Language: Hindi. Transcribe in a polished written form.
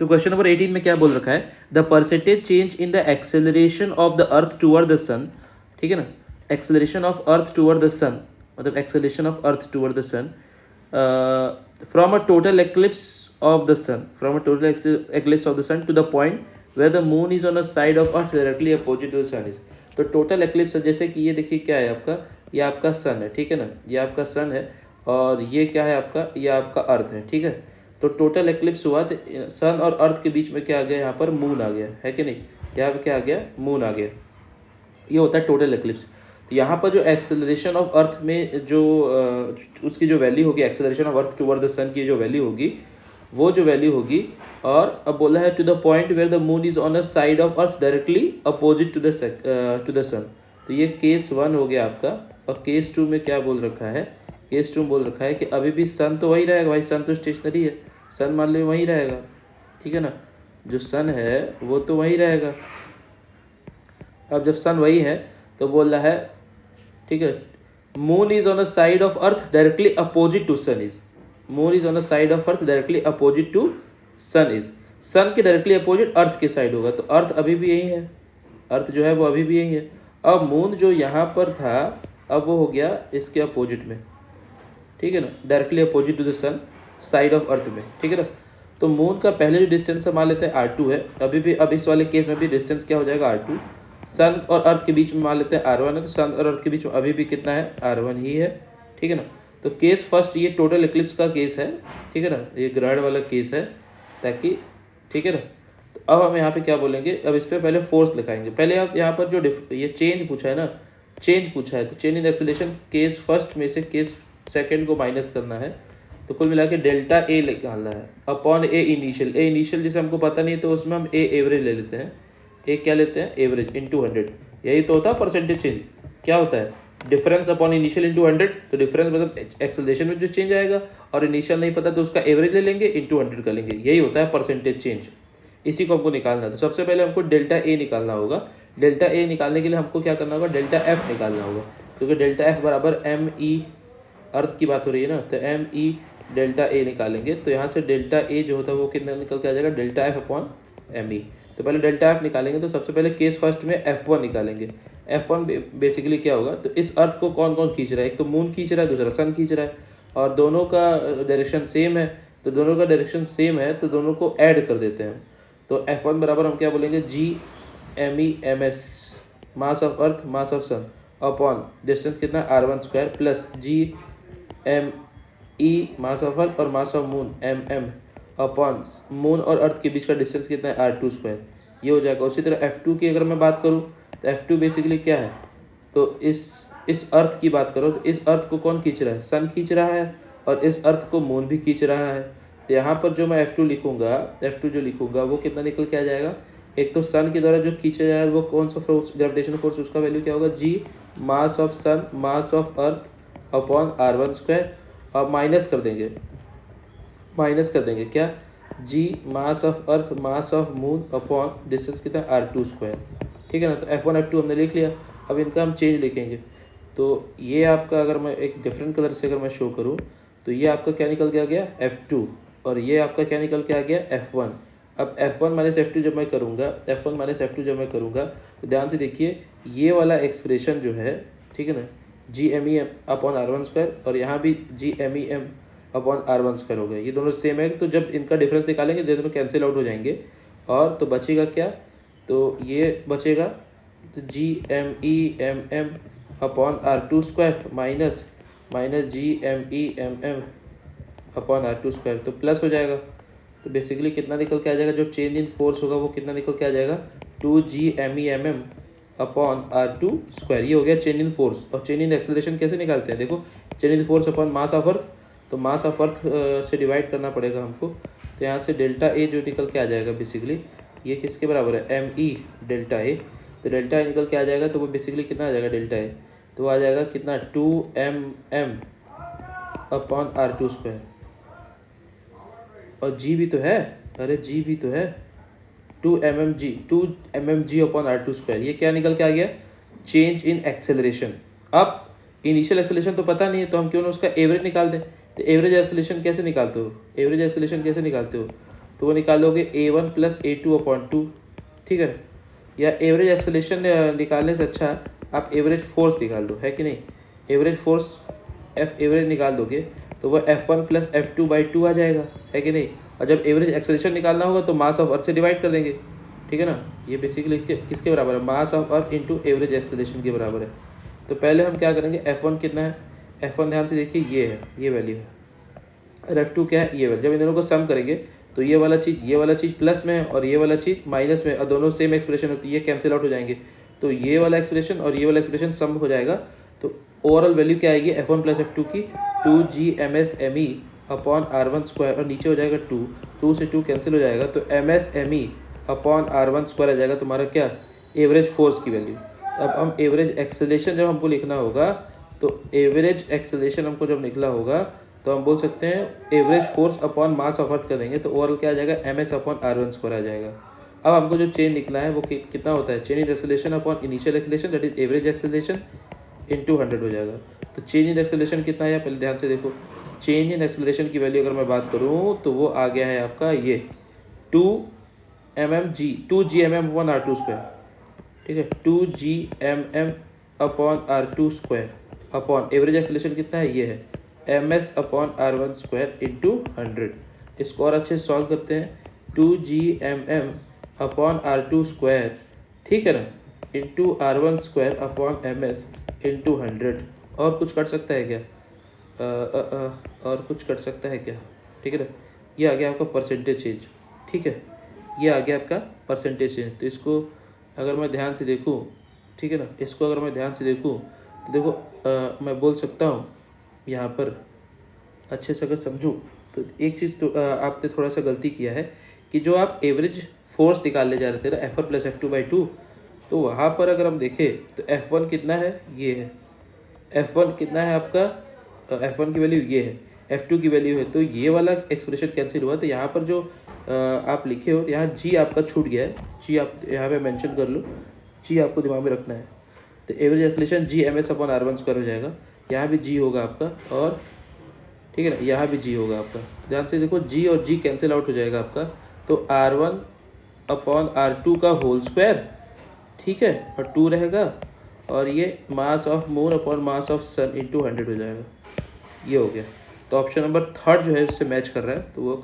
तो क्वेश्चन नंबर 18 में क्या बोल रखा है, the percentage change in the acceleration of the earth toward the sun, ठीक है ना, acceleration of earth toward the sun, मतलब acceleration of earth toward the sun from a total eclipse of the sun, from a total eclipse of the sun to the point where the moon is on a side of earth directly opposite to the sun is. तो टोटल एक्लिप्स जैसे कि ये देखिए क्या है आपका, ये आपका सन है, ठीक है ना, ये आपका सन है और ये क्या है आपका, ये आपका अर्थ है, ठीक है। तो टोटल एक्लिप्स हुआ तो सन और अर्थ के बीच में क्या आ गया, यहाँ पर मून आ गया है कि नहीं, यहाँ पे क्या आ गया, मून आ गया, ये होता है टोटल एक्लिप्स। यहाँ पर जो एक्सेलरेशन ऑफ अर्थ में जो उसकी जो वैल्यू होगी, acceleration of earth toward the sun की जो वैल्यू होगी, वो जो वैल्यू होगी, और अब बोला है to the point where the moon is on a side of earth directly opposite to the sun. तो ये केस 1 हो गया आपका। और केस 2 में क्या बोल रखा है, केस 2 में बोल रखा है कि अभी भी सन तो वही रहेगा भाई, सन तो स्टेशनरी है, सन मान लो वही रहेगा, ठीक है ना, जो सन है वो तो वही रहेगा। अब जब सन वही है तो बोल रहा है, ठीक है, moon is on a side of earth directly opposite to sun is, moon is on a side of earth directly opposite to sun is, sun के डायरेक्टली अपोजिट अर्थ के साइड होगा, तो अर्थ अभी भी यही है, अर्थ जो है वो अभी भी यही है। अब मून जो यहाँ पर था अब वो हो गया इसके अपोजिट में, ठीक है ना, directly opposite to the sun, side of earth में, ठीक है ना। तो मून का पहले जो डिस्टेंस हम मान लेते हैं R2 है, अभी भी, अब इस वाले केस में भी डिस्टेंस क्या हो जाएगा R2। सन और अर्थ के बीच में मान लेते हैं R1 है, तो सन और अर्थ के बीच में अभी भी कितना है, R1 ही है, ठीक है ना। तो केस फर्स्ट ये टोटल एक्लिप्स का केस है, ठीक है ना, ये ग्रहण वाला केस है, ताकि, ठीक है ना। तो अब हम यहाँ पे क्या बोलेंगे, अब इस पर पहले फोर्स लिखाएंगे। पहले आप यहाँ पर जो ये चेंज पूछा है ना, चेंज पूछा है, तो change in acceleration case first में से केस सेकेंड को माइनस करना है, तो कुल मिला के डेल्टा ए निकालना है अपॉन ए इनिशियल। ए इनिशियल जैसे हमको पता नहीं है तो उसमें हम ए एवरेज ले लेते हैं, ए क्या लेते हैं, एवरेज इंटू 100, यही तो होता है परसेंटेज चेंज। क्या होता है, डिफरेंस अपॉन इनिशियल इंटू 100, तो डिफरेंस मतलब एक्सेलरेशन में जो चेंज आएगा, और इनिशियल नहीं पता तो उसका एवरेज ले लेंगे, इंटू 100 कर लेंगे, यही होता है परसेंटेज चेंज। इसी को हमको निकालना है। तो सबसे पहले हमको डेल्टा ए निकालना होगा। डेल्टा ए निकालने के लिए हमको क्या करना होगा, डेल्टा एफ निकालना होगा, क्योंकि डेल्टा एफ बराबर एम ई, अर्थ की बात हो रही है ना, तो एम ई डेल्टा ए निकालेंगे, तो यहाँ से डेल्टा ए जो होता है वो कितना निकल के आ जाएगा, delta F upon M E. तो पहले डेल्टा एफ निकालेंगे, तो सबसे पहले केस फर्स्ट में F1 निकालेंगे। F1 बेसिकली क्या होगा, तो इस अर्थ को कौन कौन खींच रहा है, एक तो मून खींच रहा है, दूसरा सन खींच रहा है, और दोनों का डायरेक्शन सेम है, तो दोनों का डायरेक्शन सेम है तो दोनों को ऐड कर देते हैं। तो F1 बराबर हम क्या बोलेंगे, GMEMS, mass of earth mass of sun, upon distance कितना R1² plus GME mass of earth और mass of moon MM upon moon और अर्थ के बीच का डिस्टेंस कितना है R2², ये हो जाएगा। उसी तरह F2 की अगर मैं बात करूँ तो F2 बेसिकली क्या है, तो इस अर्थ की बात करो तो इस अर्थ को कौन खींच रहा है, सन खींच रहा है, और इस अर्थ को मून भी खींच रहा है। तो यहाँ पर जो मैं F2 लिखूँगा, F2 जो लिखूँगा वो कितना निकल के आ जाएगा, एक तो सन के द्वारा जो खींचा जाएगा वो कौन सा फोर्स, ग्रेविटेशनल फोर्स, उसका वैल्यू क्या होगा, G mass of sun mass of earth upon R1², और माइनस कर देंगे क्या, G mass of earth mass of moon upon distance कितना R2², ठीक है ना। तो F1 F2 हमने लिख लिया। अब इनका हम चेंज लिखेंगे, तो ये आपका अगर मैं एक डिफरेंट कलर से अगर मैं शो करूँ तो ये आपका क्या निकल के आ गया F2, और ये आपका क्या निकल के आ गया F1। अब F1 माइनस F2 जब मैं करूँगा, F1 माइनस F2 जब मैं करूँगा तो ध्यान से देखिए ये वाला एक्सप्रेशन जो है, ठीक है ना, GMEM अपॉन R1², और यहाँ भी GMEM अपॉन R1² हो गया, ये दोनों सेम है। तो जब इनका डिफरेंस निकालेंगे तो दोनों कैंसिल आउट हो जाएंगे, और तो बचेगा क्या, तो ये बचेगा तो GMEMM upon R2² minus GMEMM upon R2², तो प्लस हो जाएगा। तो बेसिकली कितना निकल के आ जाएगा, जो चेंज इन फोर्स होगा वो कितना निकल के आ जाएगा, 2GMEMM अपॉन R2², ये हो गया चेंज इन फोर्स। और चेंज इन एक्सेलरेशन कैसे निकालते हैं, देखो, change in force upon mass of अर्थ, तो मास ऑफ अर्थ से डिवाइड करना पड़ेगा हमको, तो यहाँ से डेल्टा ए जो निकल के आ जाएगा बेसिकली ये किसके बराबर है, ME डेल्टा ए। तो डेल्टा ए निकल के आ जाएगा तो वो बेसिकली कितना आ जाएगा डेल्टा ए, तो आ जाएगा कितना 2MM अपॉन R2², और जी भी तो है, अरे जी भी तो है, 2mmg अपॉन R2², ये क्या निकल के आ गया, चेंज इन एक्सेलरेशन। अब इनिशियल एक्सेलरेशन तो पता नहीं है तो हम क्यों ना उसका एवरेज निकाल दें। तो एवरेज एक्सेलरेशन कैसे निकालते हो, तो वो निकालोगे A1 प्लस A2 अपॉन 2, ठीक है। या एवरेज एक्सेलरेशन निकालने से अच्छा आप एवरेज फोर्स निकाल दो, है कि नहीं। एवरेज फोर्स एफ एवरेज निकाल दोगे तो वह F1 प्लस F2/2 आ जाएगा, है कि नहीं। और जब एवरेज एक्सेलरेशन निकालना होगा तो मास ऑफ अर्थ से डिवाइड कर देंगे, ठीक है ना। ये बेसिकली किसके बराबर है, मास of earth into average acceleration के बराबर है। तो पहले हम क्या करेंगे, F1 कितना है, F1 ध्यान से देखिए ये है, ये वैल्यू है, और F2 क्या है, ये वैल्यू। जब इन दोनों को सम करेंगे तो ये वाला चीज़ प्लस में है और ये वाला चीज़ माइनस में, और दोनों सेम एक्सप्रेशन होती है, ये कैंसिल आउट हो जाएंगे। तो ये वाला एक्सप्रेशन और ये वाला एक्सप्रेशन सम हो जाएगा। तो ओवरऑल वैल्यू क्या आएगी F1 प्लस F2 की 2GMSME अपॉन R1 स्क्वायर, और नीचे हो जाएगा 2 से 2 कैंसिल हो जाएगा, तो MSME अपॉन R1 स्क्वायर आ जाएगा तुम्हारा क्या, एवरेज फोर्स की वैल्यू। अब हम एवरेज एक्सेलरेशन जब हमको लिखना होगा, तो एवरेज एक्सेलरेशन हमको जब निकला होगा तो हम बोल सकते हैं average force upon mass of अर्थ कर देंगे, तो ओवरऑल क्या आ जाएगा, MS अपॉन R1 स्क्वायर आ जाएगा। अब हमको जो चेंज निकला है वो कितना होता है, change in acceleration upon initial acceleration, that is average acceleration into 100 हो जाएगा। तो चेंज इन एक्सेलरेशन कितना है, पहले ध्यान से देखो। चेंज इन एक्सेलरेशन की वैल्यू अगर मैं बात करूँ तो वो आ गया है आपका ये 2Gmm अपॉन R2 स्क्वायर, ठीक है, 2Gmm upon R2 square upon average acceleration कितना है, ये है MS upon R1 square into 100। इसको और अच्छे से सॉल्व करते हैं, 2Gmm अपॉन R2 स्क्वायर, ठीक है ना, into R1 square upon MS into 100। और कुछ कट सकता है क्या, और कुछ कट सकता है क्या, ठीक है ना। ये आ गया आपका परसेंटेज चेंज, ठीक है, ये आ गया आपका परसेंटेज चेंज। तो इसको अगर मैं ध्यान से देखूँ, ठीक है ना, इसको अगर मैं ध्यान से देखूँ तो देखो मैं बोल सकता हूँ यहाँ पर अच्छे से अगर समझूँ तो एक चीज़ तो आपने थोड़ा सा गलती किया है कि जो आप एवरेज फोर्स निकालने जा रहे थे ना F1 प्लस F2/2, तो वहाँ पर अगर हम देखें तो F1 कितना है, ये है, F1 कितना है आपका, F1 की वैल्यू ये है, F2 की वैल्यू है, तो ये वाला एक्सप्रेशन कैंसिल हुआ। तो यहाँ पर जो आप लिखे हो यहाँ G आपका छूट गया है, G आप यहाँ पे मेंशन कर लो, G आपको दिमाग में रखना है। तो average acceleration GMS upon R1 square हो जाएगा, यहाँ भी G होगा आपका, और ठीक है ना, यहाँ भी G होगा आपका। ध्यान से देखो G और G कैंसिल आउट हो जाएगा आपका, तो R1 अपॉन R2 का होल स्क्वायर, ठीक है, और 2 रहेगा, और ये mass of moon upon mass of sun into 100 हो जाएगा, ये हो गया। तो ऑप्शन नंबर 3 जो है उससे मैच कर रहा है, तो वो